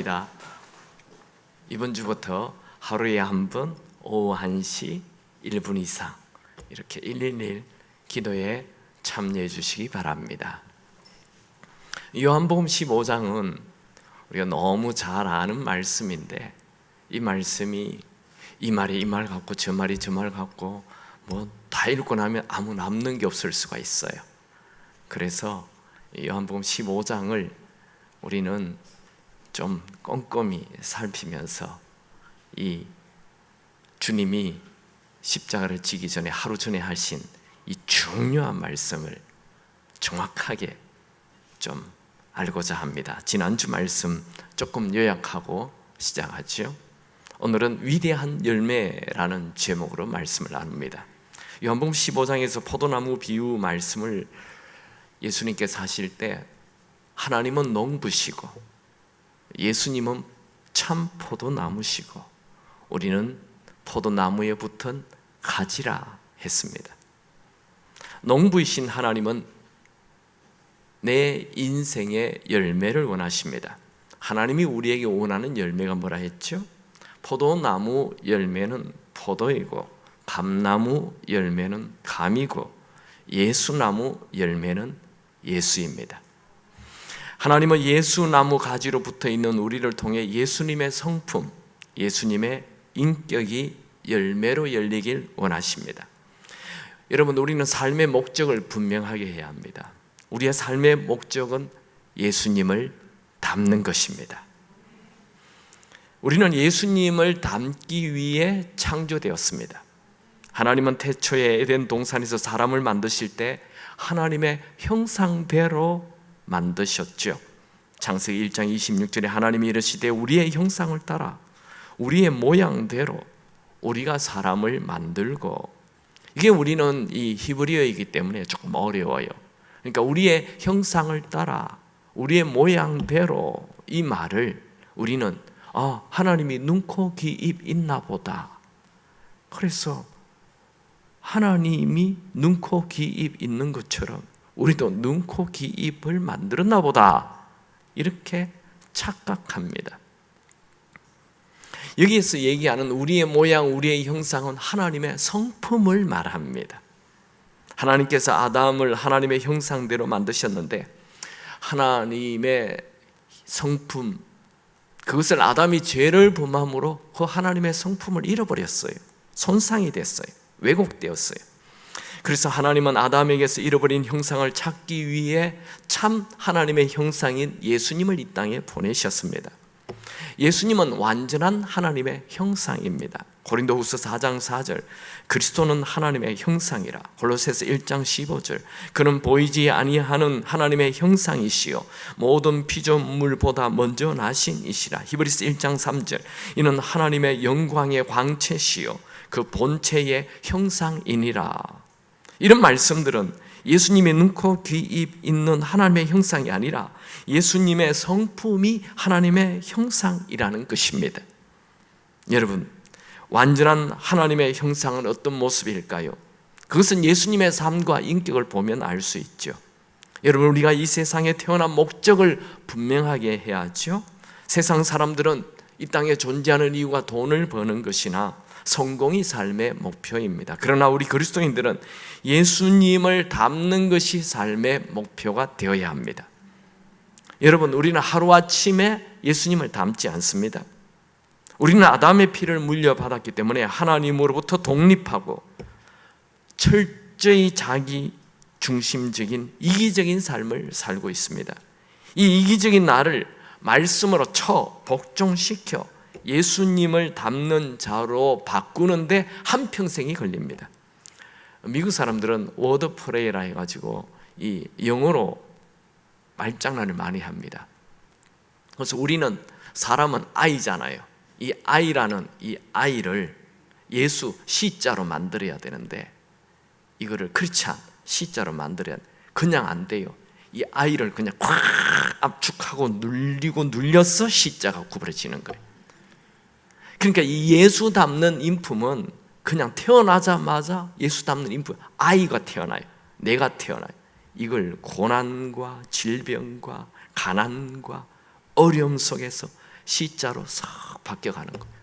축하합니다. 이번 주부터 하루에 한 번 오후 1시 1분 이상 이렇게 111 기도에 참여해 주시기 바랍니다. 요한복음 15장은 우리가 너무 잘 아는 말씀인데, 이 말씀이 이 말이 이 말 같고 저 말이 저 말 같고 뭐 다 읽고 나면 아무 남는 게 없을 수가 있어요. 그래서 요한복음 15장을 우리는 좀 꼼꼼히 살피면서 이 주님이 십자가를 지기 전에 하루 전에 하신 이 중요한 말씀을 정확하게 좀 알고자 합니다. 지난주 말씀 조금 요약하고 시작하죠. 오늘은 위대한 열매라는 제목으로 말씀을 나눕니다. 요한복음 15장에서 포도나무 비유 말씀을 예수님께서 하실 때 하나님은 농부시고 예수님은 참 포도나무시고 우리는 포도나무에 붙은 가지라 했습니다. 농부이신 하나님은 내 인생의 열매를 원하십니다. 하나님이 우리에게 원하는 열매가 뭐라 했죠? 포도나무 열매는 포도이고 감나무 열매는 감이고 예수나무 열매는 예수입니다. 하나님은 예수나무 가지로 붙어 있는 우리를 통해 예수님의 성품, 예수님의 인격이 열매로 열리길 원하십니다. 여러분, 우리는 삶의 목적을 분명하게 해야 합니다. 우리의 삶의 목적은 예수님을 닮는 것입니다. 우리는 예수님을 닮기 위해 창조되었습니다. 하나님은 태초에 에덴 동산에서 사람을 만드실 때 하나님의 형상대로 만드셨죠. 창세기 1장 26절에 하나님이 이르시되 우리의 형상을 따라 우리의 모양대로 우리가 사람을 만들고, 이게 우리는 이 히브리어이기 때문에 조금 어려워요. 그러니까 우리의 형상을 따라 우리의 모양대로, 이 말을 우리는 하나님이 눈, 코, 귀, 입 있나 보다. 그래서 하나님이 눈, 코, 귀, 입 있는 것처럼 우리도 눈, 코, 귀, 입을 만들었나 보다, 이렇게 착각합니다. 여기에서 얘기하는 우리의 모양, 우리의 형상은 하나님의 성품을 말합니다. 하나님께서 아담을 하나님의 형상대로 만드셨는데 하나님의 성품, 그것을 아담이 죄를 범함으로 그 하나님의 성품을 잃어버렸어요. 손상이 됐어요. 왜곡되었어요. 그래서 하나님은 아담에게서 잃어버린 형상을 찾기 위해 참 하나님의 형상인 예수님을 이 땅에 보내셨습니다. 예수님은 완전한 하나님의 형상입니다. 고린도후서 4장 4절, 그리스도는 하나님의 형상이라. 골로새서 1장 15절, 그는 보이지 아니하는 하나님의 형상이시요 모든 피조물보다 먼저 나신 이시라. 히브리서 1장 3절, 이는 하나님의 영광의 광채시요 그 본체의 형상이니라. 이런 말씀들은 예수님의 눈, 코, 귀, 입 있는 하나님의 형상이 아니라 예수님의 성품이 하나님의 형상이라는 것입니다. 여러분, 완전한 하나님의 형상은 어떤 모습일까요? 그것은 예수님의 삶과 인격을 보면 알 수 있죠. 여러분, 우리가 이 세상에 태어난 목적을 분명하게 해야죠. 세상 사람들은 이 땅에 존재하는 이유가 돈을 버는 것이나 성공이 삶의 목표입니다. 그러나 우리 그리스도인들은 예수님을 닮는 것이 삶의 목표가 되어야 합니다. 여러분, 우리는 하루아침에 예수님을 닮지 않습니다. 우리는 아담의 피를 물려받았기 때문에 하나님으로부터 독립하고 철저히 자기 중심적인 이기적인 삶을 살고 있습니다. 이 이기적인 나를 말씀으로 복종시켜 예수님을 닮는 자로 바꾸는데 한평생이 걸립니다. 미국 사람들은 워드 프레이라 해가지고 이 영어로 말장난을 많이 합니다. 그래서 우리는, 사람은 아이잖아요. 이 아이라는 이 아이를 예수 시자로 만들어야 되는데 이거를 크리스찬 시자로 만들어야 그냥 안 돼요. 이 아이를 그냥 콱 압축하고 눌려서 시자가 구부러지는 거예요. 그러니까 이 예수 닮는 인품은 그냥 태어나자마자 예수 닮는 인품, 아이가 태어나요. 내가 태어나요. 이걸 고난과 질병과 가난과 어려움 속에서 시자로 싹 바뀌어가는 거예요.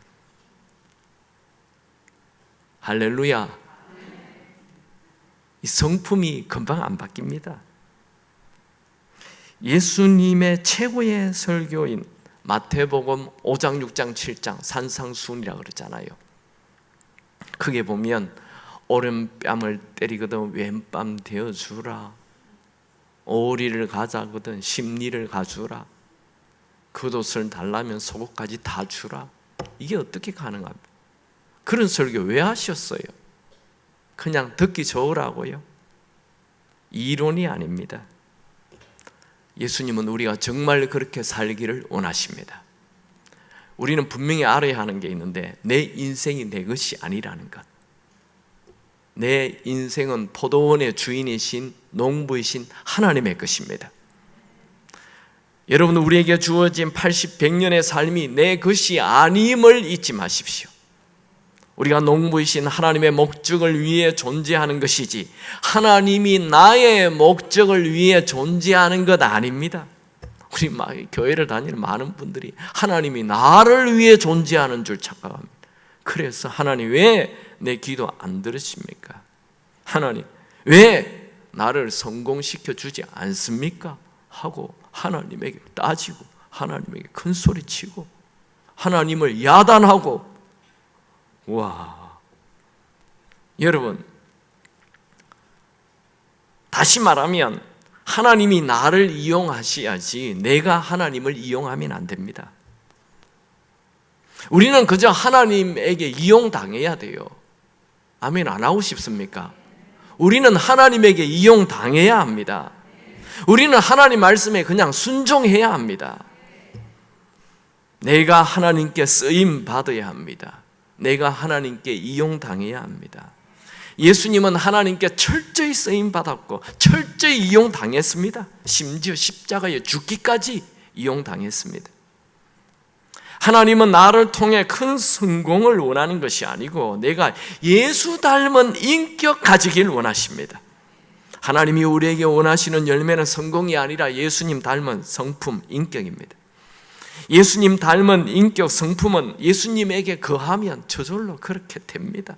할렐루야. 이 성품이 금방 안 바뀝니다. 예수님의 최고의 설교인 마태복음 5장, 6장, 7장 산상수훈이라고 그러잖아요. 크게 보면 오른뺨을 때리거든 왼뺨 대어주라, 오리를 가자거든 십리를 가주라, 겉옷을 달라면 속옷까지 다 주라. 이게 어떻게 가능합니까? 그런 설교 왜 하셨어요? 그냥 듣기 좋으라고요? 이론이 아닙니다. 예수님은 우리가 정말 그렇게 살기를 원하십니다. 우리는 분명히 알아야 하는 게 있는데, 내 인생이 내 것이 아니라는 것. 내 인생은 포도원의 주인이신 농부이신 하나님의 것입니다. 여러분, 우리에게 주어진 80, 100년의 삶이 내 것이 아님을 잊지 마십시오. 우리가 농부이신 하나님의 목적을 위해 존재하는 것이지 하나님이 나의 목적을 위해 존재하는 것 아닙니다. 우리 교회를 다니는 많은 분들이 하나님이 나를 위해 존재하는 줄 착각합니다. 그래서 하나님 왜 내 기도 안 들으십니까? 하나님 왜 나를 성공시켜 주지 않습니까? 하고 하나님에게 따지고 하나님에게 큰 소리치고 하나님을 야단하고. 와, 여러분, 다시 말하면 하나님이 나를 이용하셔야지 내가 하나님을 이용하면 안 됩니다. 우리는 그저 하나님에게 이용당해야 돼요. 아멘 안 하고 싶습니까? 우리는 하나님에게 이용당해야 합니다. 우리는 하나님 말씀에 그냥 순종해야 합니다. 내가 하나님께 쓰임 받아야 합니다. 내가 하나님께 이용당해야 합니다. 예수님은 하나님께 철저히 쓰임받았고 철저히 이용당했습니다. 심지어 십자가에 죽기까지 이용당했습니다. 하나님은 나를 통해 큰 성공을 원하는 것이 아니고 내가 예수 닮은 인격 가지길 원하십니다. 하나님이 우리에게 원하시는 열매는 성공이 아니라 예수님 닮은 성품, 인격입니다. 예수님 닮은 인격, 성품은 예수님에게 거하면 저절로 그렇게 됩니다.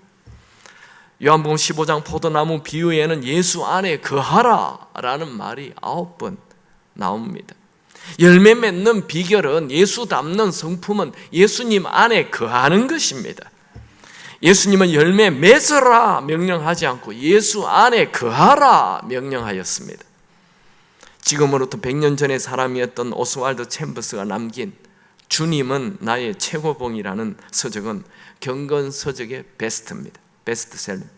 요한복음 15장 포도나무 비유에는 예수 안에 거하라 라는 말이 9번 나옵니다. 열매 맺는 비결은 예수 닮는 성품은 예수님 안에 거하는 것입니다. 예수님은 열매 맺으라 명령하지 않고 예수 안에 거하라 명령하였습니다. 지금으로부터 100년 전의 사람이었던 오스왈드 챔버스가 남긴 주님은 나의 최고봉이라는 서적은 경건 서적의 베스트입니다. 베스트셀러입니다.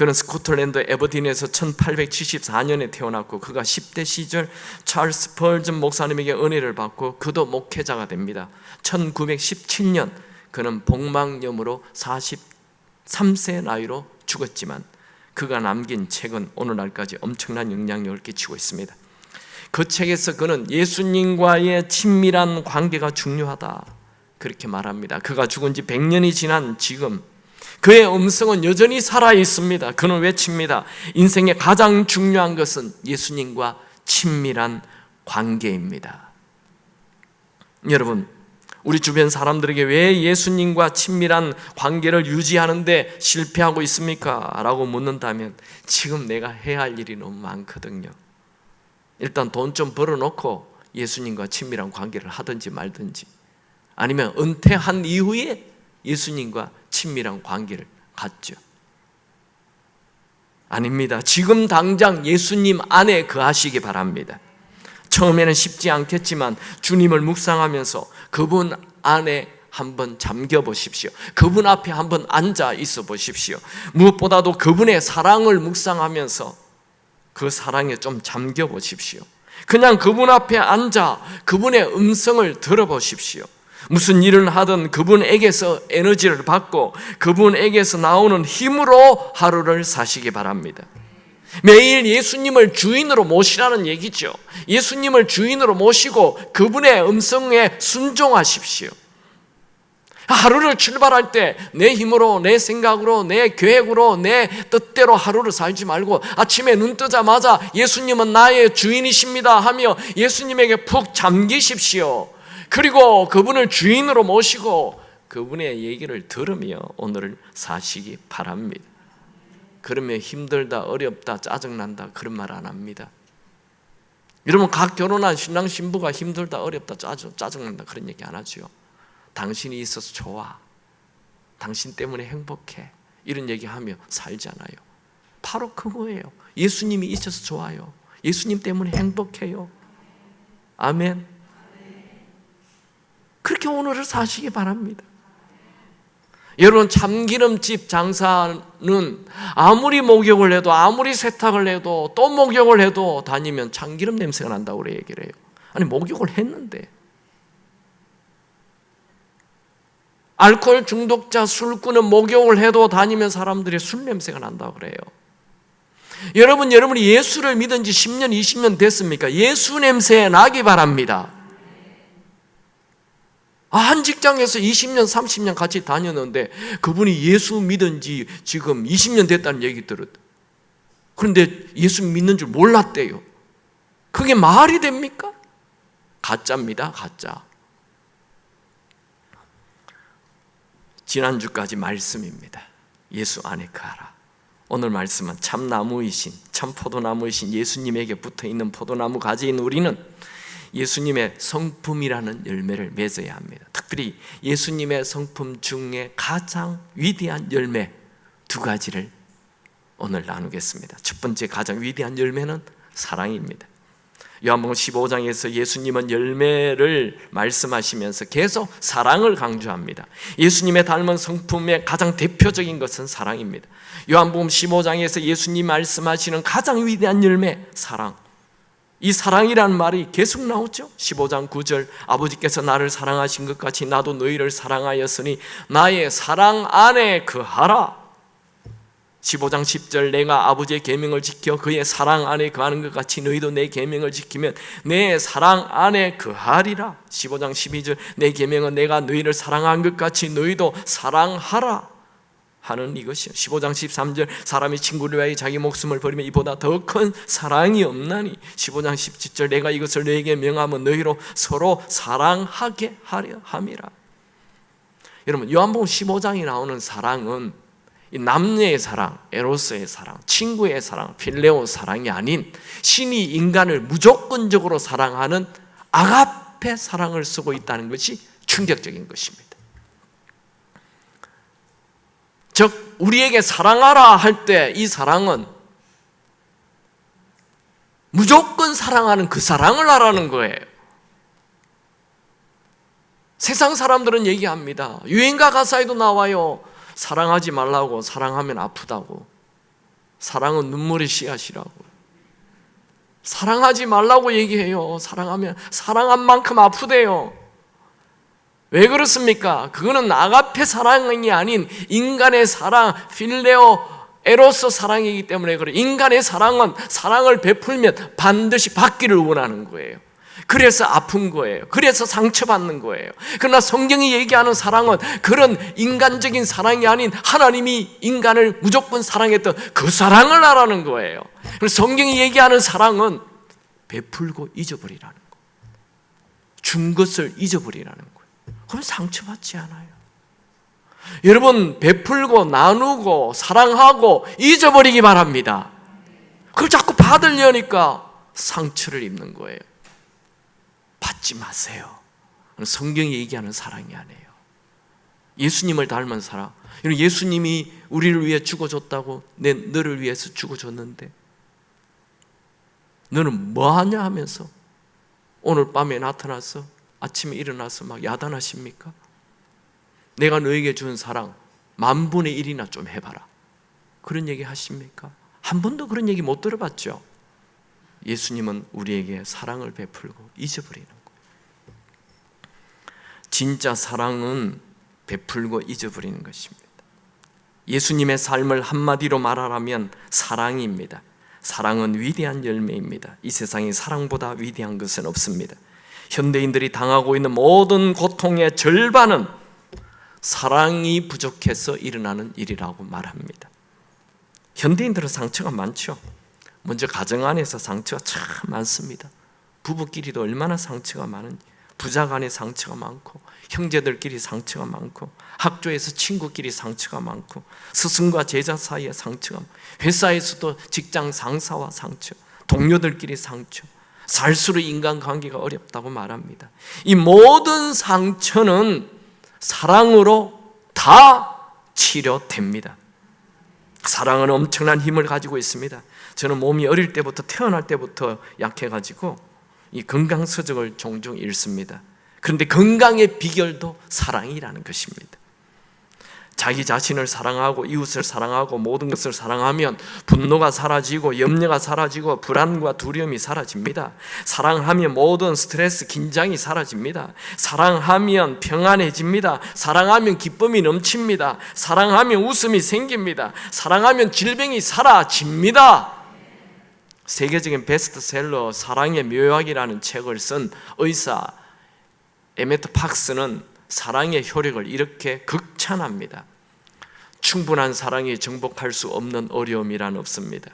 그는 스코틀랜드 에버딘에서 1874년에 태어났고 그가 10대 시절 찰스 펄전 목사님에게 은혜를 받고 그도 목회자가 됩니다. 1917년 그는 복막염으로 43세 나이로 죽었지만 그가 남긴 책은 오늘날까지 엄청난 영향력을 끼치고 있습니다. 그 책에서 그는 예수님과의 친밀한 관계가 중요하다 그렇게 말합니다. 그가 죽은 지 100년이 지난 지금 그의 음성은 여전히 살아있습니다. 그는 외칩니다. 인생의 가장 중요한 것은 예수님과 친밀한 관계입니다. 여러분, 우리 주변 사람들에게 왜 예수님과 친밀한 관계를 유지하는데 실패하고 있습니까? 라고 묻는다면 지금 내가 해야 할 일이 너무 많거든요. 일단 돈 좀 벌어놓고 예수님과 친밀한 관계를 하든지 말든지, 아니면 은퇴한 이후에 예수님과 친밀한 관계를 갖죠. 아닙니다. 지금 당장 예수님 안에 거하시기 바랍니다. 처음에는 쉽지 않겠지만 주님을 묵상하면서 그분 안에 한번 잠겨 보십시오. 그분 앞에 한번 앉아 있어 보십시오. 무엇보다도 그분의 사랑을 묵상하면서 그 사랑에 좀 잠겨 보십시오. 그냥 그분 앞에 앉아 그분의 음성을 들어보십시오. 무슨 일을 하든 그분에게서 에너지를 받고 그분에게서 나오는 힘으로 하루를 사시기 바랍니다. 매일 예수님을 주인으로 모시라는 얘기죠. 예수님을 주인으로 모시고 그분의 음성에 순종하십시오. 하루를 출발할 때 내 힘으로, 내 생각으로, 내 계획으로, 내 뜻대로 하루를 살지 말고 아침에 눈 뜨자마자 예수님은 나의 주인이십니다 하며 예수님에게 푹 잠기십시오. 그리고 그분을 주인으로 모시고 그분의 얘기를 들으며 오늘을 사시기 바랍니다. 그러면 힘들다, 어렵다, 짜증난다 그런 말 안 합니다. 여러분, 각 결혼한 신랑 신부가 힘들다, 어렵다, 짜증난다 그런 얘기 안 하죠. 당신이 있어서 좋아, 당신 때문에 행복해, 이런 얘기하며 살잖아요. 바로 그거예요. 예수님이 있어서 좋아요. 예수님 때문에 행복해요. 아멘. 그렇게 오늘을 사시기 바랍니다. 여러분, 참기름집 장사는 아무리 목욕을 해도, 아무리 세탁을 해도, 또 목욕을 해도 다니면 참기름 냄새가 난다고 그래 얘기를 해요. 아니, 목욕을 했는데. 알코올 중독자, 술꾼은 목욕을 해도 다니면 사람들이 술 냄새가 난다고 그래요. 여러분이 예수를 믿은 지 10년, 20년 됐습니까? 예수 냄새 나기 바랍니다. 한 직장에서 20년, 30년 같이 다녔는데 그분이 예수 믿은 지 지금 20년 됐다는 얘기 들었대. 그런데 예수 믿는 줄 몰랐대요. 그게 말이 됩니까? 가짜입니다, 가짜. 지난주까지 말씀입니다. 예수 안에 거하라. 오늘 말씀은 참나무이신, 참포도나무이신 예수님에게 붙어있는 포도나무 가지인 우리는 예수님의 성품이라는 열매를 맺어야 합니다. 특별히 예수님의 성품 중에 가장 위대한 열매 두 가지를 오늘 나누겠습니다. 첫 번째 가장 위대한 열매는 사랑입니다. 요한복음 15장에서 예수님은 열매를 말씀하시면서 계속 사랑을 강조합니다. 예수님의 닮은 성품의 가장 대표적인 것은 사랑입니다. 요한복음 15장에서 예수님 말씀하시는 가장 위대한 열매, 사랑. 이 사랑이라는 말이 계속 나오죠. 15장 9절, 아버지께서 나를 사랑하신 것 같이 나도 너희를 사랑하였으니 나의 사랑 안에 거하라. 15장 10절, 내가 아버지의 계명을 지켜 그의 사랑 안에 거하는 것 같이 너희도 내 계명을 지키면 내 사랑 안에 거하리라. 15장 12절, 내 계명은 내가 너희를 사랑한 것 같이 너희도 사랑하라 하는 이것이요. 15장 13절, 사람이 친구를 위하여 자기 목숨을 버리면 이보다 더 큰 사랑이 없나니. 15장 17절, 내가 이것을 너에게 명하면 너희로 서로 사랑하게 하려 함이라. 여러분, 요한복음 15장에 나오는 사랑은 이 남녀의 사랑, 에로스의 사랑, 친구의 사랑, 필레오 사랑이 아닌 신이 인간을 무조건적으로 사랑하는 아가페 사랑을 쓰고 있다는 것이 충격적인 것입니다. 즉 우리에게 사랑하라 할 때 이 사랑은 무조건 사랑하는 그 사랑을 하라는 거예요. 세상 사람들은 얘기합니다. 유행가 가사에도 나와요. 사랑하지 말라고, 사랑하면 아프다고, 사랑은 눈물의 씨앗이라고. 사랑하지 말라고 얘기해요. 사랑하면 사랑한 만큼 아프대요. 왜 그렇습니까? 그거는 아가페 사랑이 아닌 인간의 사랑, 필레오, 에로스 사랑이기 때문에 그래요. 인간의 사랑은 사랑을 베풀면 반드시 받기를 원하는 거예요. 그래서 아픈 거예요. 그래서 상처받는 거예요. 그러나 성경이 얘기하는 사랑은 그런 인간적인 사랑이 아닌 하나님이 인간을 무조건 사랑했던 그 사랑을 하라는 거예요. 그래서 성경이 얘기하는 사랑은 베풀고 잊어버리라는 거예요. 준 것을 잊어버리라는 거예요. 그럼 상처받지 않아요. 여러분, 베풀고 나누고 사랑하고 잊어버리기 바랍니다. 그걸 자꾸 받으려니까 상처를 입는 거예요. 받지 마세요. 성경이 얘기하는 사랑이 아니에요. 예수님을 닮은 사랑. 예수님이 우리를 위해 죽어줬다고 너를 위해서 죽어줬는데 너는 뭐하냐 하면서 오늘 밤에 나타나서 아침에 일어나서 막 야단하십니까? 내가 너에게 준 사랑 10,000분의 1이나 좀 해봐라. 그런 얘기 하십니까? 한 번도 그런 얘기 못 들어봤죠? 예수님은 우리에게 사랑을 베풀고 잊어버리는 거예요. 진짜 사랑은 베풀고 잊어버리는 것입니다. 예수님의 삶을 한마디로 말하라면 사랑입니다. 사랑은 위대한 열매입니다. 이 세상에 사랑보다 위대한 것은 없습니다. 현대인들이 당하고 있는 모든 고통의 절반은 사랑이 부족해서 일어나는 일이라고 말합니다. 현대인들은 상처가 많죠. 먼저 가정 안에서 상처가 참 많습니다. 부부끼리도 얼마나 상처가 많은지. 부자 간에 상처가 많고, 형제들끼리 상처가 많고, 학교에서 친구끼리 상처가 많고, 스승과 제자 사이에 상처가 많고, 회사에서도 직장 상사와 상처, 동료들끼리 상처, 살수록 인간관계가 어렵다고 말합니다. 이 모든 상처는 사랑으로 다 치료됩니다. 사랑은 엄청난 힘을 가지고 있습니다. 저는 몸이 어릴 때부터, 태어날 때부터 약해가지고 이 건강서적을 종종 읽습니다. 그런데 건강의 비결도 사랑이라는 것입니다. 자기 자신을 사랑하고 이웃을 사랑하고 모든 것을 사랑하면 분노가 사라지고 염려가 사라지고 불안과 두려움이 사라집니다. 사랑하면 모든 스트레스, 긴장이 사라집니다. 사랑하면 평안해집니다. 사랑하면 기쁨이 넘칩니다. 사랑하면 웃음이 생깁니다. 사랑하면 질병이 사라집니다. 세계적인 베스트셀러 사랑의 묘약이라는 책을 쓴 의사 에메트 박스는 사랑의 효력을 이렇게 극찬합니다. 충분한 사랑이 정복할 수 없는 어려움이란 없습니다.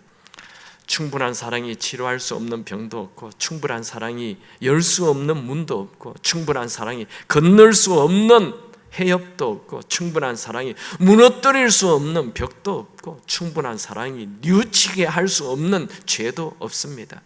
충분한 사랑이 치료할 수 없는 병도 없고, 충분한 사랑이 열 수 없는 문도 없고, 충분한 사랑이 건널 수 없는 해협도 없고, 충분한 사랑이 무너뜨릴 수 없는 벽도 없고, 충분한 사랑이 뉘우치게 할 수 없는 죄도 없습니다.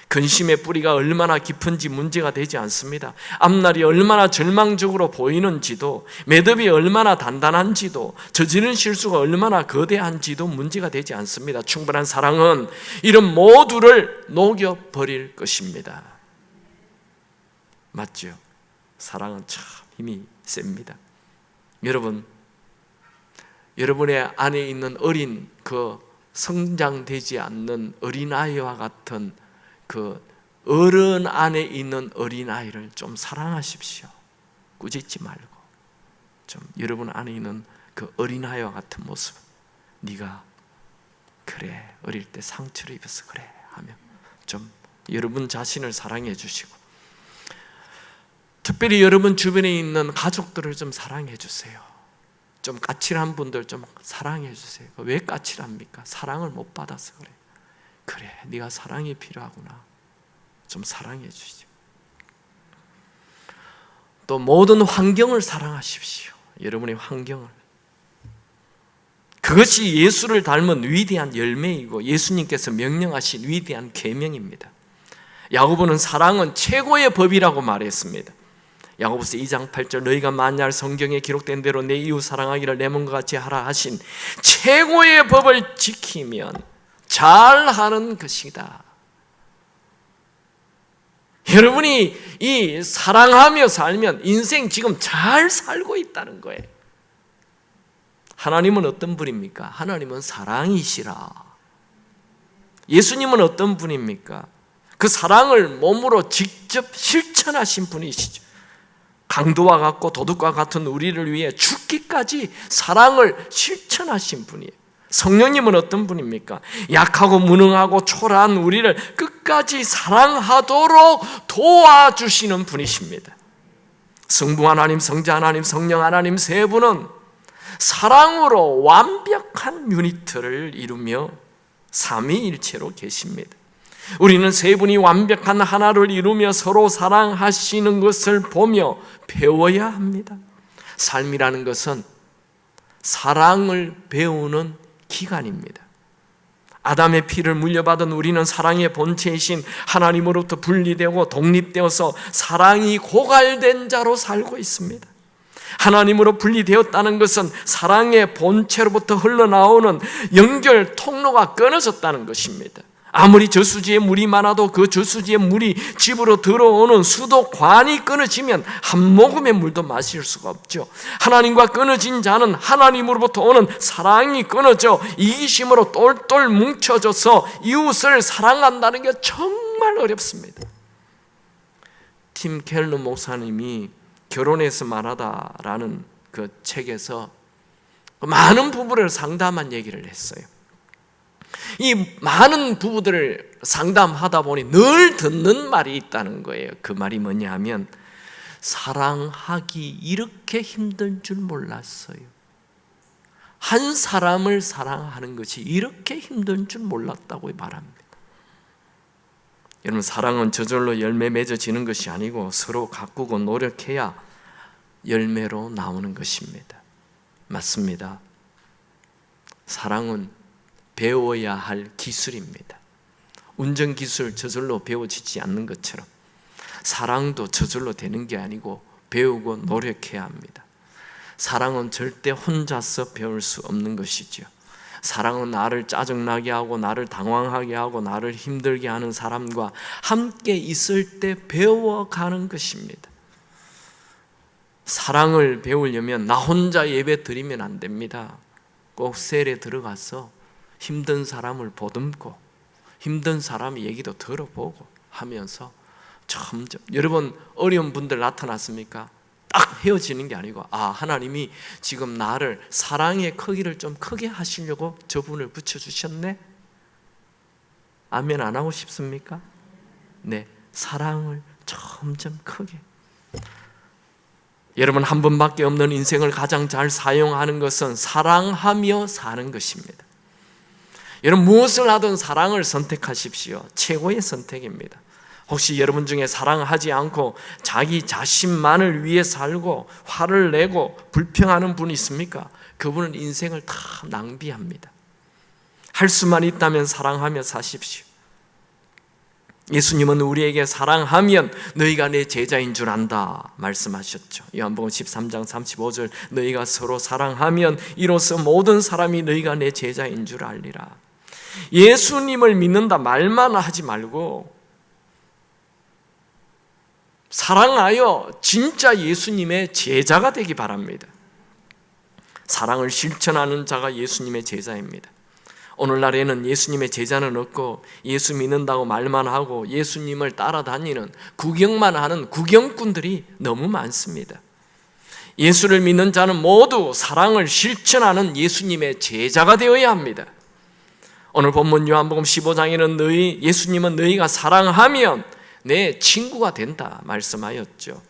근심의 뿌리가 얼마나 깊은지 문제가 되지 않습니다. 앞날이 얼마나 절망적으로 보이는지도, 매듭이 얼마나 단단한지도, 저지른 실수가 얼마나 거대한지도 문제가 되지 않습니다. 충분한 사랑은 이런 모두를 녹여버릴 것입니다. 맞죠? 사랑은 참 힘이 셉니다. 여러분, 여러분의 안에 있는 어린, 그 성장되지 않는 어린아이와 같은 그 어른 안에 있는 어린아이를 좀 사랑하십시오. 꾸짖지 말고 좀 여러분 안에 있는 그 어린아이와 같은 모습, 네가 그래 어릴 때 상처를 입어서 그래 하면 좀 여러분 자신을 사랑해 주시고, 특별히 여러분 주변에 있는 가족들을 좀 사랑해 주세요. 좀 까칠한 분들 좀 사랑해 주세요. 왜 까칠합니까? 사랑을 못 받아서 그래. 그래, 네가 사랑이 필요하구나. 좀 사랑해 주시죠. 또 모든 환경을 사랑하십시오. 여러분의 환경을. 그것이 예수를 닮은 위대한 열매이고 예수님께서 명령하신 위대한 계명입니다. 야고보는 사랑은 최고의 법이라고 말했습니다. 야고보서 2장 8절, 너희가 만약 성경에 기록된 대로 내 이웃 사랑하기를 내 몸과 같이 하라 하신 최고의 법을 지키면 잘하는 것이다. 여러분이 이 사랑하며 살면 인생 지금 잘 살고 있다는 거예요. 하나님은 어떤 분입니까? 하나님은 사랑이시라. 예수님은 어떤 분입니까? 그 사랑을 몸으로 직접 실천하신 분이시죠. 강도와 같고 도둑과 같은 우리를 위해 죽기까지 사랑을 실천하신 분이에요. 성령님은 어떤 분입니까? 약하고 무능하고 초라한 우리를 끝까지 사랑하도록 도와주시는 분이십니다. 성부 하나님, 성자 하나님, 성령 하나님 세 분은 사랑으로 완벽한 유니트를 이루며 삼위일체로 계십니다. 우리는 세 분이 완벽한 하나를 이루며 서로 사랑하시는 것을 보며 배워야 합니다. 삶이라는 것은 사랑을 배우는 기간입니다. 아담의 피를 물려받은 우리는 사랑의 본체이신 하나님으로부터 분리되고 독립되어서 사랑이 고갈된 자로 살고 있습니다. 하나님으로 분리되었다는 것은 사랑의 본체로부터 흘러나오는 연결 통로가 끊어졌다는 것입니다. 아무리 저수지에 물이 많아도 그 저수지에 물이 집으로 들어오는 수도관이 끊어지면 한 모금의 물도 마실 수가 없죠. 하나님과 끊어진 자는 하나님으로부터 오는 사랑이 끊어져 이기심으로 똘똘 뭉쳐져서 이웃을 사랑한다는 게 정말 어렵습니다. 팀 켈러 목사님이 결혼해서 말하다라는 그 책에서 많은 부부를 상담한 얘기를 했어요. 이 많은 부부들을 상담하다 보니 늘 듣는 말이 있다는 거예요. 그 말이 뭐냐 하면, 사랑하기 이렇게 힘든 줄 몰랐어요. 한 사람을 사랑하는 것이 이렇게 힘든 줄 몰랐다고 말합니다. 여러분, 사랑은 저절로 열매 맺어지는 것이 아니고 서로 가꾸고 노력해야 열매로 나오는 것입니다. 맞습니다. 사랑은 배워야 할 기술입니다. 운전기술 저절로 배워지지 않는 것처럼 사랑도 저절로 되는 게 아니고 배우고 노력해야 합니다. 사랑은 절대 혼자서 배울 수 없는 것이죠. 사랑은 나를 짜증나게 하고 나를 당황하게 하고 나를 힘들게 하는 사람과 함께 있을 때 배워가는 것입니다. 사랑을 배우려면 나 혼자 예배 드리면 안 됩니다. 꼭 셀에 들어가서 힘든 사람을 보듬고 힘든 사람의 얘기도 들어보고 하면서 점점, 여러분 어려운 분들 나타났습니까? 딱 헤어지는 게 아니고 하나님이 지금 나를 사랑의 크기를 좀 크게 하시려고 저분을 붙여주셨네? 아멘 안 하고 싶습니까? 네, 사랑을 점점 크게. 여러분, 한 번밖에 없는 인생을 가장 잘 사용하는 것은 사랑하며 사는 것입니다. 여러분, 무엇을 하든 사랑을 선택하십시오. 최고의 선택입니다. 혹시 여러분 중에 사랑하지 않고 자기 자신만을 위해 살고 화를 내고 불평하는 분이 있습니까? 그분은 인생을 다 낭비합니다. 할 수만 있다면 사랑하며 사십시오. 예수님은 우리에게 사랑하면 너희가 내 제자인 줄 안다 말씀하셨죠. 요한복음 13장 35절, 너희가 서로 사랑하면 이로써 모든 사람이 너희가 내 제자인 줄 알리라. 예수님을 믿는다 말만 하지 말고 사랑하여 진짜 예수님의 제자가 되기 바랍니다. 사랑을 실천하는 자가 예수님의 제자입니다. 오늘날에는 예수님의 제자는 없고 예수 믿는다고 말만 하고 예수님을 따라다니는 구경만 하는 구경꾼들이 너무 많습니다. 예수를 믿는 자는 모두 사랑을 실천하는 예수님의 제자가 되어야 합니다. 오늘 본문 요한복음 15장에는 예수님은 너희가 사랑하면 내 친구가 된다 말씀하였죠.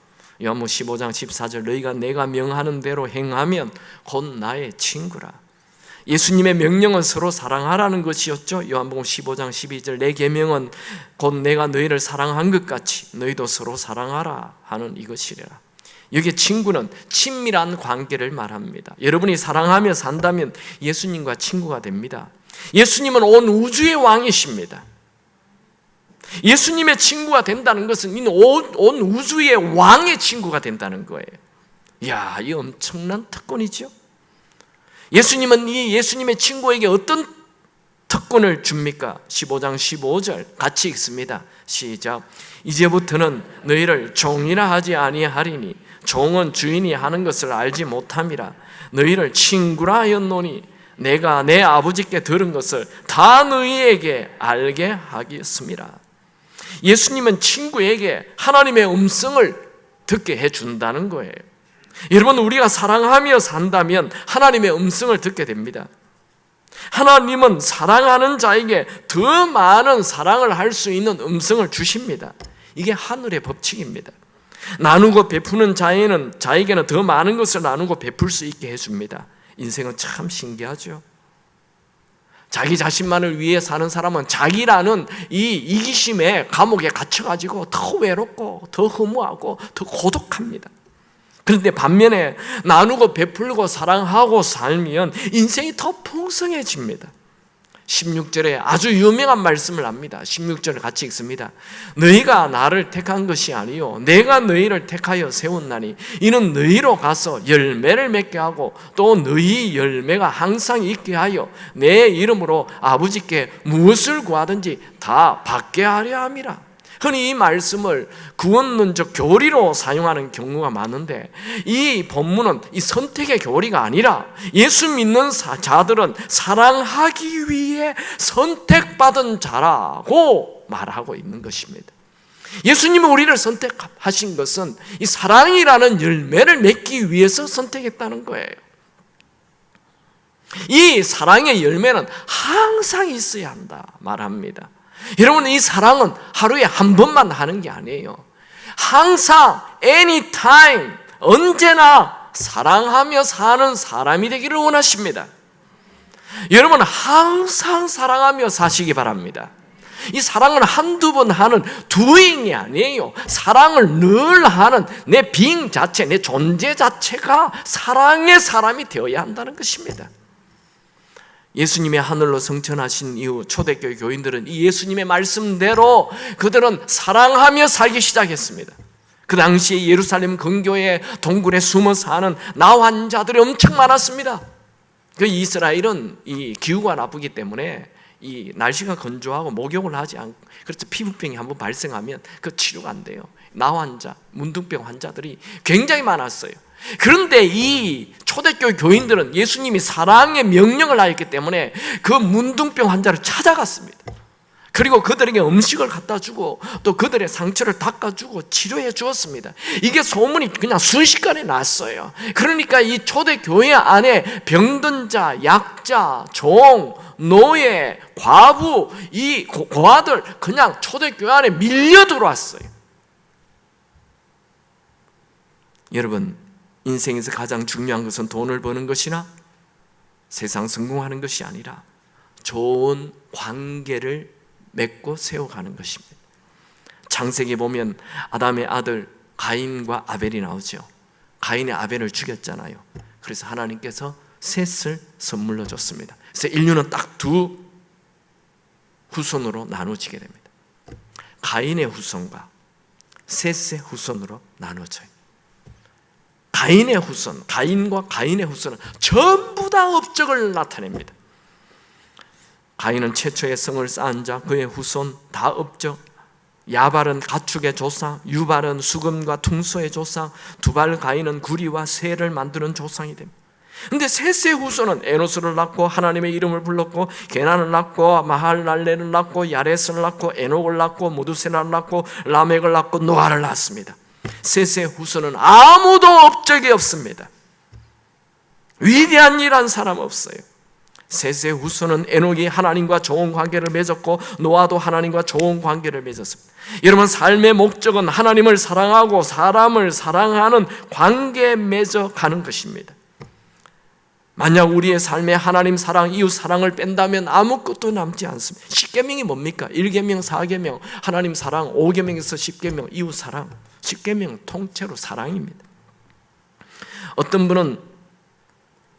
요한복음 15장 14절, 너희가 내가 명하는 대로 행하면 곧 나의 친구라. 예수님의 명령은 서로 사랑하라는 것이었죠. 요한복음 15장 12절, 내 계명은 곧 내가 너희를 사랑한 것 같이 너희도 서로 사랑하라 하는 이것이라. 여기에 친구는 친밀한 관계를 말합니다. 여러분이 사랑하며 산다면 예수님과 친구가 됩니다. 예수님은 온 우주의 왕이십니다. 예수님의 친구가 된다는 것은 온 우주의 왕의 친구가 된다는 거예요. 이야, 이 엄청난 특권이죠. 예수님은 이 예수님의 친구에게 어떤 특권을 줍니까? 15장 15절 같이 읽습니다. 시작. 이제부터는 너희를 종이라 하지 아니하리니 종은 주인이 하는 것을 알지 못함이라. 너희를 친구라 하였노니 내가 내 아버지께 들은 것을 다 너희에게 알게 하겠습니다. 예수님은 친구에게 하나님의 음성을 듣게 해준다는 거예요. 여러분, 우리가 사랑하며 산다면 하나님의 음성을 듣게 됩니다. 하나님은 사랑하는 자에게 더 많은 사랑을 할 수 있는 음성을 주십니다. 이게 하늘의 법칙입니다. 나누고 베푸는 자에게는 더 많은 것을 나누고 베풀 수 있게 해줍니다. 인생은 참 신기하죠. 자기 자신만을 위해 사는 사람은 자기라는 이 이기심의 감옥에 갇혀가지고 더 외롭고 더 허무하고 더 고독합니다. 그런데 반면에 나누고 베풀고 사랑하고 살면 인생이 더 풍성해집니다. 16절에 아주 유명한 말씀을 합니다. 16절을 같이 읽습니다. 너희가 나를 택한 것이 아니요 내가 너희를 택하여 세웠나니 이는 너희로 가서 열매를 맺게 하고 또 너희 열매가 항상 있게 하여 내 이름으로 아버지께 무엇을 구하든지 다 받게 하려 함이라. 흔히 이 말씀을 구원론적 교리로 사용하는 경우가 많은데 이 본문은 이 선택의 교리가 아니라 예수 믿는 자들은 사랑하기 위해 선택받은 자라고 말하고 있는 것입니다. 예수님은 우리를 선택하신 것은 이 사랑이라는 열매를 맺기 위해서 선택했다는 거예요. 이 사랑의 열매는 항상 있어야 한다 말합니다. 여러분, 이 사랑은 하루에 한 번만 하는 게 아니에요. 항상 anytime, 언제나 사랑하며 사는 사람이 되기를 원하십니다. 여러분, 항상 사랑하며 사시기 바랍니다. 이 사랑을 한두 번 하는 doing이 아니에요. 사랑을 늘 하는 내 being 자체, 내 존재 자체가 사랑의 사람이 되어야 한다는 것입니다. 예수님의 하늘로 승천하신 이후 초대교회 교인들은 이 예수님의 말씀대로 그들은 사랑하며 살기 시작했습니다. 그 당시에 예루살렘 근교의 동굴에 숨어 사는 나 환자들이 엄청 많았습니다. 그 이스라엘은 이 기후가 나쁘기 때문에 이 날씨가 건조하고 목욕을 하지 않고, 그래서 피부병이 한번 발생하면 그 치료가 안 돼요. 나 환자, 문둥병 환자들이 굉장히 많았어요. 그런데 이 초대교회 교인들은 예수님이 사랑의 명령을 하였기 때문에 그 문둥병 환자를 찾아갔습니다. 그리고 그들에게 음식을 갖다 주고 또 그들의 상처를 닦아주고 치료해 주었습니다. 이게 소문이 그냥 순식간에 났어요. 그러니까 이 초대교회 안에 병든 자, 약자, 종, 노예, 과부, 이 고아들 그냥 초대교회 안에 밀려 들어왔어요. 여러분, 인생에서 가장 중요한 것은 돈을 버는 것이나 세상 성공하는 것이 아니라 좋은 관계를 맺고 세워가는 것입니다. 창세기 보면 아담의 아들 가인과 아벨이 나오죠. 가인이 아벨을 죽였잖아요. 그래서 하나님께서 셋을 선물로 줬습니다. 그래서 인류는 딱 두 후손으로 나눠지게 됩니다. 가인의 후손과 셋의 후손으로 나눠져요. 가인의 후손, 가인과 가인의 후손은 전부 다 업적을 나타냅니다. 가인은 최초의 성을 쌓은 자, 그의 후손 다 업적. 야발은 가축의 조상, 유발은 수금과 퉁소의 조상, 두발 가인은 구리와 새를 만드는 조상이 됩니다. 그런데 셋의 후손은 에노스를 낳고 하나님의 이름을 불렀고, 게나를 낳고 마할랄레를 낳고 야렛을 낳고 에녹을 낳고 모두세라를 낳고 라멕을 낳고 노아를 낳았습니다. 셋의 후손은 아무도 업적이 없습니다. 위대한 일한 사람 없어요. 셋의 후손은 에녹이 하나님과 좋은 관계를 맺었고 노아도 하나님과 좋은 관계를 맺었습니다. 여러분, 삶의 목적은 하나님을 사랑하고 사람을 사랑하는 관계에 맺어가는 것입니다. 만약 우리의 삶에 하나님 사랑, 이웃 사랑을 뺀다면 아무것도 남지 않습니다. 10계명이 뭡니까? 1계명, 4계명, 하나님 사랑, 5계명에서 10계명, 이웃 사랑. 10계명 통째로 사랑입니다. 어떤 분은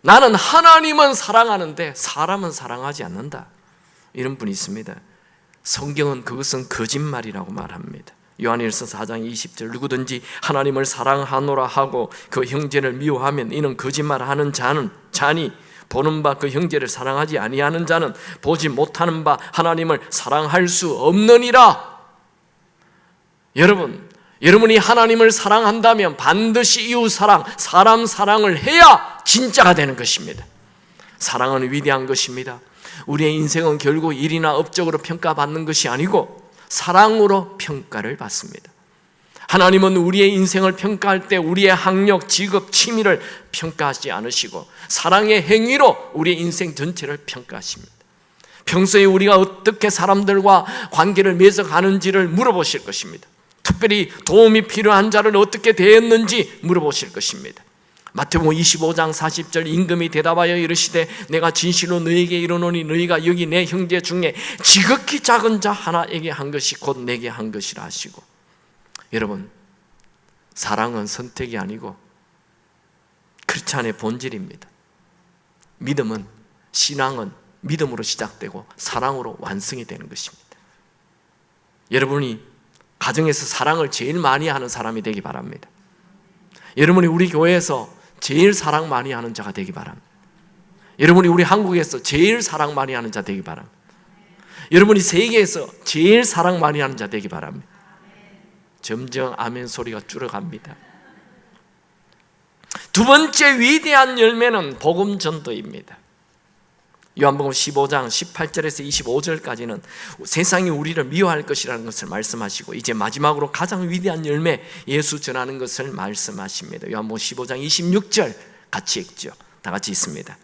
나는 하나님은 사랑하는데 사람은 사랑하지 않는다, 이런 분이 있습니다. 성경은 그것은 거짓말이라고 말합니다. 요한일서 4장 20절, 누구든지 하나님을 사랑하노라 하고 그 형제를 미워하면 이는 거짓말하는 자니 보는 바 그 형제를 사랑하지 아니하는 자는 보지 못하는 바 하나님을 사랑할 수 없느니라. 여러분이 하나님을 사랑한다면 반드시 이웃 사랑, 사람 사랑을 해야 진짜가 되는 것입니다. 사랑은 위대한 것입니다. 우리의 인생은 결국 일이나 업적으로 평가받는 것이 아니고 사랑으로 평가를 받습니다. 하나님은 우리의 인생을 평가할 때 우리의 학력, 직업, 취미를 평가하지 않으시고 사랑의 행위로 우리의 인생 전체를 평가하십니다. 평소에 우리가 어떻게 사람들과 관계를 맺어가는지를 물어보실 것입니다. 특별히 도움이 필요한 자를 어떻게 대했는지 물어보실 것입니다. 마태복음 25장 40절, 임금이 대답하여 이르시되 내가 진실로 너희에게 이르노니 너희가 여기 내 형제 중에 지극히 작은 자 하나에게 한 것이 곧 내게 한 것이라 하시고. 여러분, 사랑은 선택이 아니고 크리스찬의 본질입니다. 믿음은, 신앙은 믿음으로 시작되고 사랑으로 완성이 되는 것입니다. 여러분이 가정에서 사랑을 제일 많이 하는 사람이 되기 바랍니다. 여러분이 우리 교회에서 제일 사랑 많이 하는 자가 되기 바랍니다. 여러분이 우리 한국에서 제일 사랑 많이 하는 자 되기 바랍니다. 여러분이 세계에서 제일 사랑 많이 하는 자 되기 바랍니다. 점점 아멘 소리가 줄어갑니다. 두 번째 위대한 열매는 복음 전도입니다. 요한복음 15장 18절에서 25절까지는 세상이 우리를 미워할 것이라는 것을 말씀하시고 이제 마지막으로 가장 위대한 열매, 예수 전하는 것을 말씀하십니다. 요한복음 15장 26절 같이 읽죠. 다 같이 읽습니다.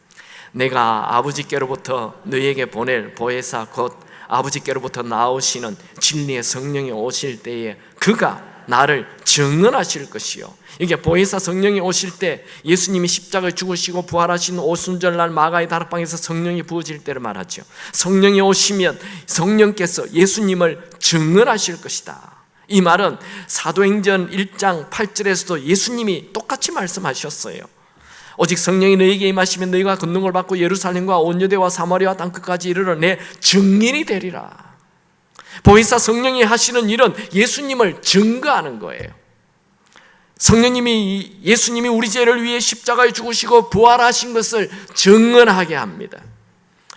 내가 아버지께로부터 너희에게 보낼 보혜사 곧 아버지께로부터 나오시는 진리의 성령이 오실 때에 그가 나를 증언하실 것이요. 이게 보혜사 성령이 오실 때 예수님이 십자가에 죽으시고 부활하신 오순절날 마가의 다락방에서 성령이 부어질 때를 말하죠. 성령이 오시면 성령께서 예수님을 증언하실 것이다. 이 말은 사도행전 1장 8절에서도 예수님이 똑같이 말씀하셨어요. 오직 성령이 너희에게 임하시면 너희가 권능을 받고 예루살렘과 온 유대와 사마리아 땅끝까지 이르러 내 증인이 되리라. 보혜사 성령이 하시는 일은 예수님을 증거하는 거예요. 성령님이 예수님이 우리 죄를 위해 십자가에 죽으시고 부활하신 것을 증언하게 합니다.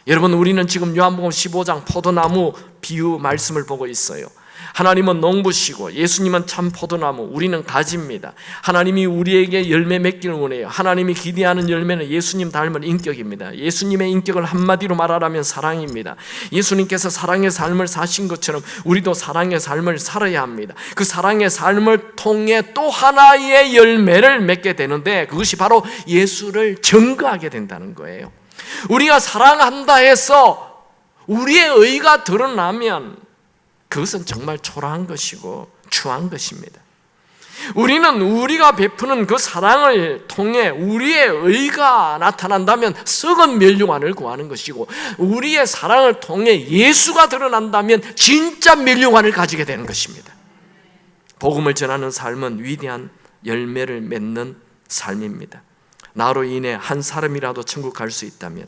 여러분, 우리는 지금 요한복음 15장 포도나무 비유 말씀을 보고 있어요. 하나님은 농부시고 예수님은 참 포도나무, 우리는 가지입니다. 하나님이 우리에게 열매 맺기를 원해요. 하나님이 기대하는 열매는 예수님 닮은 인격입니다. 예수님의 인격을 한마디로 말하라면 사랑입니다. 예수님께서 사랑의 삶을 사신 것처럼 우리도 사랑의 삶을 살아야 합니다. 그 사랑의 삶을 통해 또 하나의 열매를 맺게 되는데 그것이 바로 예수를 증거하게 된다는 거예요. 우리가 사랑한다 해서 우리의 의가 드러나면 그것은 정말 초라한 것이고 추한 것입니다. 우리는 우리가 베푸는 그 사랑을 통해 우리의 의가 나타난다면 썩은 면류관을 구하는 것이고, 우리의 사랑을 통해 예수가 드러난다면 진짜 면류관을 가지게 되는 것입니다. 복음을 전하는 삶은 위대한 열매를 맺는 삶입니다. 나로 인해 한 사람이라도 천국 갈 수 있다면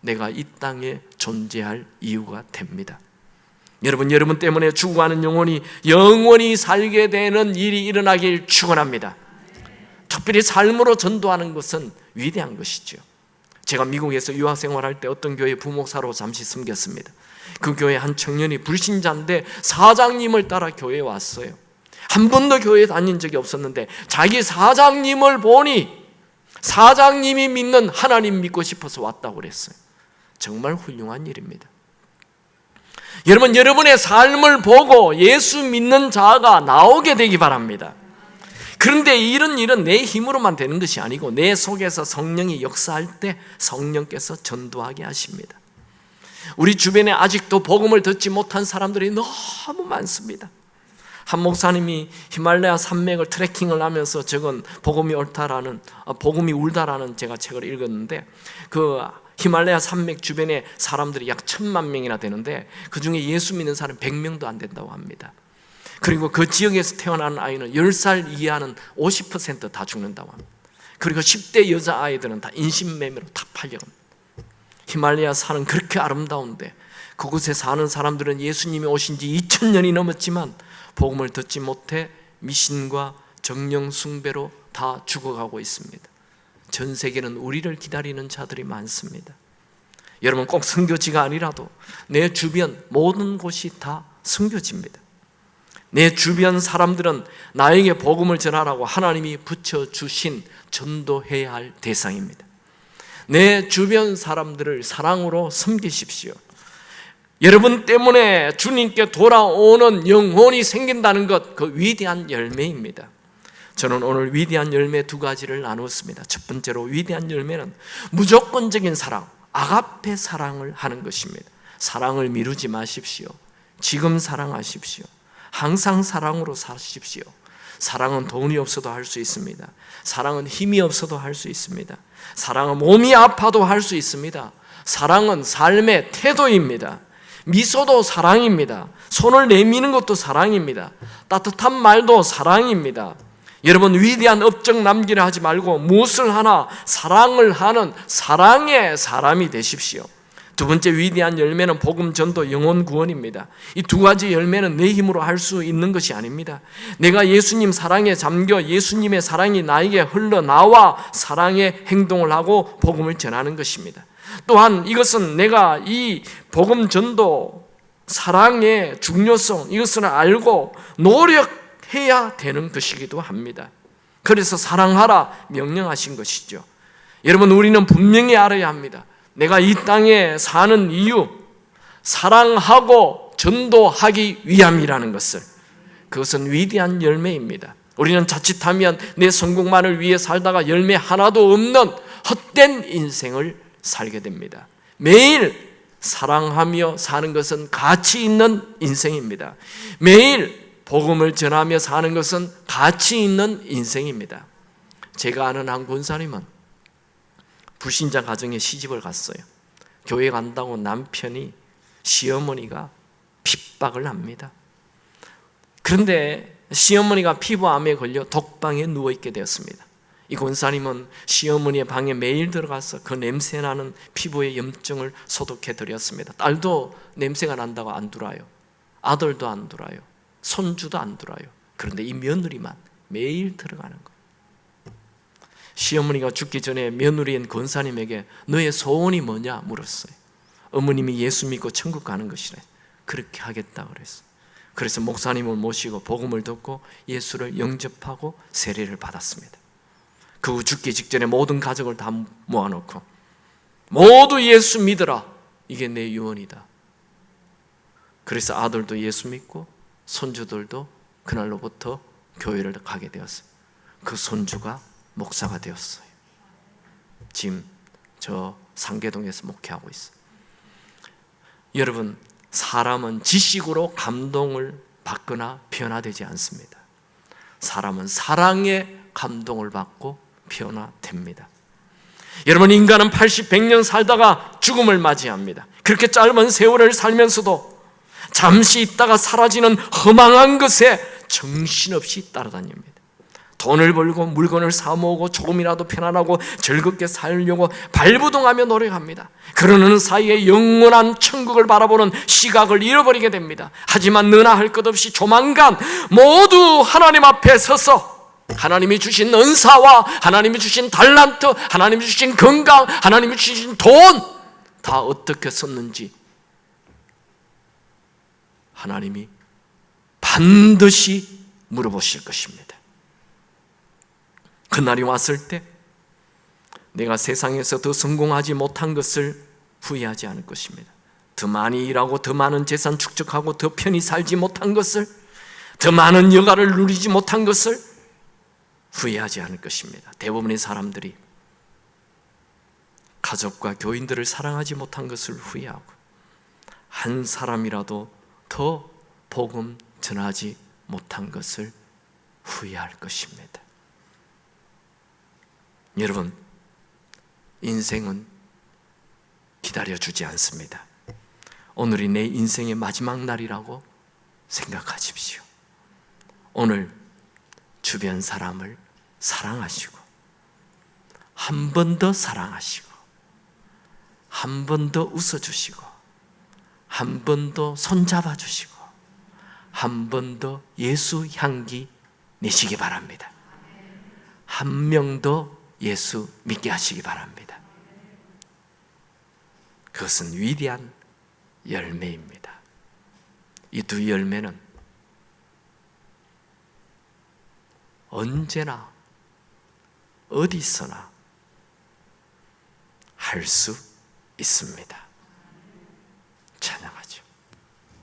내가 이 땅에 존재할 이유가 됩니다. 여러분 때문에 죽어가는 영원히 살게 되는 일이 일어나길 축원합니다. 특별히 삶으로 전도하는 것은 위대한 것이죠. 제가 미국에서 유학생활할 때 어떤 교회 부목사로 잠시 섬겼습니다. 그 교회 한 청년이 불신자인데 사장님을 따라 교회에 왔어요. 한 번도 교회에 다닌 적이 없었는데 자기 사장님을 보니 사장님이 믿는 하나님 믿고 싶어서 왔다고 그랬어요. 정말 훌륭한 일입니다. 여러분, 여러분의 삶을 보고 예수 믿는 자가 나오게 되기 바랍니다. 그런데 이런 일은 내 힘으로만 되는 것이 아니고 내 속에서 성령이 역사할 때 성령께서 전도하게 하십니다. 우리 주변에 아직도 복음을 듣지 못한 사람들이 너무 많습니다. 한 목사님이 히말라야 산맥을 트레킹을 하면서 적은 복음이 울다라는 제가 책을 읽었는데, 그 히말라야 산맥 주변에 사람들이 약 1000만 명이나 되는데 그 중에 예수 믿는 사람 100명도 안 된다고 합니다. 그리고 그 지역에서 태어난 아이는 10살 이하는 50% 다 죽는다고 합니다. 그리고 10대 여자아이들은 다 인신매매로 다 팔려갑니다. 히말라야 산은 그렇게 아름다운데 그곳에 사는 사람들은 예수님이 오신 지 2000년이 넘었지만 복음을 듣지 못해 미신과 정령 숭배로 다 죽어가고 있습니다. 전 세계는 우리를 기다리는 자들이 많습니다. 여러분, 꼭 선교지가 아니라도 내 주변 모든 곳이 다 선교지입니다. 내 주변 사람들은 나에게 복음을 전하라고 하나님이 붙여주신 전도해야 할 대상입니다. 내 주변 사람들을 사랑으로 섬기십시오. 여러분 때문에 주님께 돌아오는 영혼이 생긴다는 것, 그 위대한 열매입니다. 저는 오늘 위대한 열매 2가지를 나누었습니다. 첫 번째로, 위대한 열매는 무조건적인 사랑, 아가페 사랑을 하는 것입니다. 사랑을 미루지 마십시오. 지금 사랑하십시오. 항상 사랑으로 사십시오. 사랑은 돈이 없어도 할 수 있습니다. 사랑은 힘이 없어도 할 수 있습니다. 사랑은 몸이 아파도 할 수 있습니다. 사랑은 삶의 태도입니다. 미소도 사랑입니다. 손을 내미는 것도 사랑입니다. 따뜻한 말도 사랑입니다. 여러분, 위대한 업적 남기려 하지 말고 무엇을 하나 사랑을 하는 사랑의 사람이 되십시오. 두 번째 위대한 열매는 복음 전도 영혼 구원입니다. 이 2가지 열매는 내 힘으로 할 수 있는 것이 아닙니다. 내가 예수님 사랑에 잠겨 예수님의 사랑이 나에게 흘러나와 사랑의 행동을 하고 복음을 전하는 것입니다. 또한 이것은 내가 이 복음 전도 사랑의 중요성, 이것을 알고 노력해야 되는 것이기도 합니다. 그래서 사랑하라 명령하신 것이죠. 여러분, 우리는 분명히 알아야 합니다. 내가 이 땅에 사는 이유, 사랑하고 전도하기 위함이라는 것을, 그것은 위대한 열매입니다. 우리는 자칫하면 내 성공만을 위해 살다가 열매 하나도 없는 헛된 인생을 살게 됩니다. 매일 사랑하며 사는 것은 가치 있는 인생입니다. 매일 복음을 전하며 사는 것은 가치 있는 인생입니다. 제가 아는 한 권사님은 불신자 가정에 시집을 갔어요. 교회 간다고 남편이, 시어머니가 핍박을 합니다. 그런데 시어머니가 피부암에 걸려 독방에 누워있게 되었습니다. 이 권사님은 시어머니의 방에 매일 들어가서 그 냄새나는 피부의 염증을 소독해 드렸습니다. 딸도 냄새가 난다고 안 들어와요. 아들도 안 들어와요. 손주도 안 들어와요. 그런데 이 며느리만 매일 들어가는 거예요. 시어머니가 죽기 전에 며느리인 권사님에게 너의 소원이 뭐냐 물었어요. 어머님이 예수 믿고 천국 가는 것이래. 그렇게 하겠다 그랬어요. 그래서 목사님을 모시고 복음을 듣고 예수를 영접하고 세례를 받았습니다. 그 후 죽기 직전에 모든 가족을 다 모아놓고 모두 예수 믿으라. 이게 내 유언이다. 그래서 아들도 예수 믿고 손주들도 그날로부터 교회를 가게 되었어요. 그 손주가 목사가 되었어요. 지금 저 상계동에서 목회하고 있어요. 여러분, 사람은 지식으로 감동을 받거나 변화되지 않습니다. 사람은 사랑에 감동을 받고 변화됩니다. 여러분, 인간은 80, 100년 살다가 죽음을 맞이합니다. 그렇게 짧은 세월을 살면서도 잠시 있다가 사라지는 허망한 것에 정신없이 따라다닙니다. 돈을 벌고 물건을 사 모으고 조금이라도 편안하고 즐겁게 살려고 발부동하며 노력합니다. 그러는 사이에 영원한 천국을 바라보는 시각을 잃어버리게 됩니다. 하지만 너나 할 것 없이 조만간 모두 하나님 앞에 서서 하나님이 주신 은사와 하나님이 주신 달란트, 하나님이 주신 건강, 하나님이 주신 돈 다 어떻게 썼는지 하나님이 반드시 물어보실 것입니다. 그날이 왔을 때 내가 세상에서 더 성공하지 못한 것을 후회하지 않을 것입니다. 더 많이 일하고 더 많은 재산 축적하고 더 편히 살지 못한 것을, 더 많은 여가를 누리지 못한 것을 후회하지 않을 것입니다. 대부분의 사람들이 가족과 교인들을 사랑하지 못한 것을 후회하고 한 사람이라도 더 복음 전하지 못한 것을 후회할 것입니다. 여러분, 인생은 기다려주지 않습니다. 오늘이 내 인생의 마지막 날이라고 생각하십시오. 오늘 주변 사람을 사랑하시고 한 번 더 사랑하시고 한 번 더 웃어주시고 한 번 더 손잡아 주시고 한 번 더 예수 향기 내시기 바랍니다. 한 명 더 예수 믿게 하시기 바랍니다. 그것은 위대한 열매입니다. 이 두 열매는 언제나 어디서나 할 수 있습니다.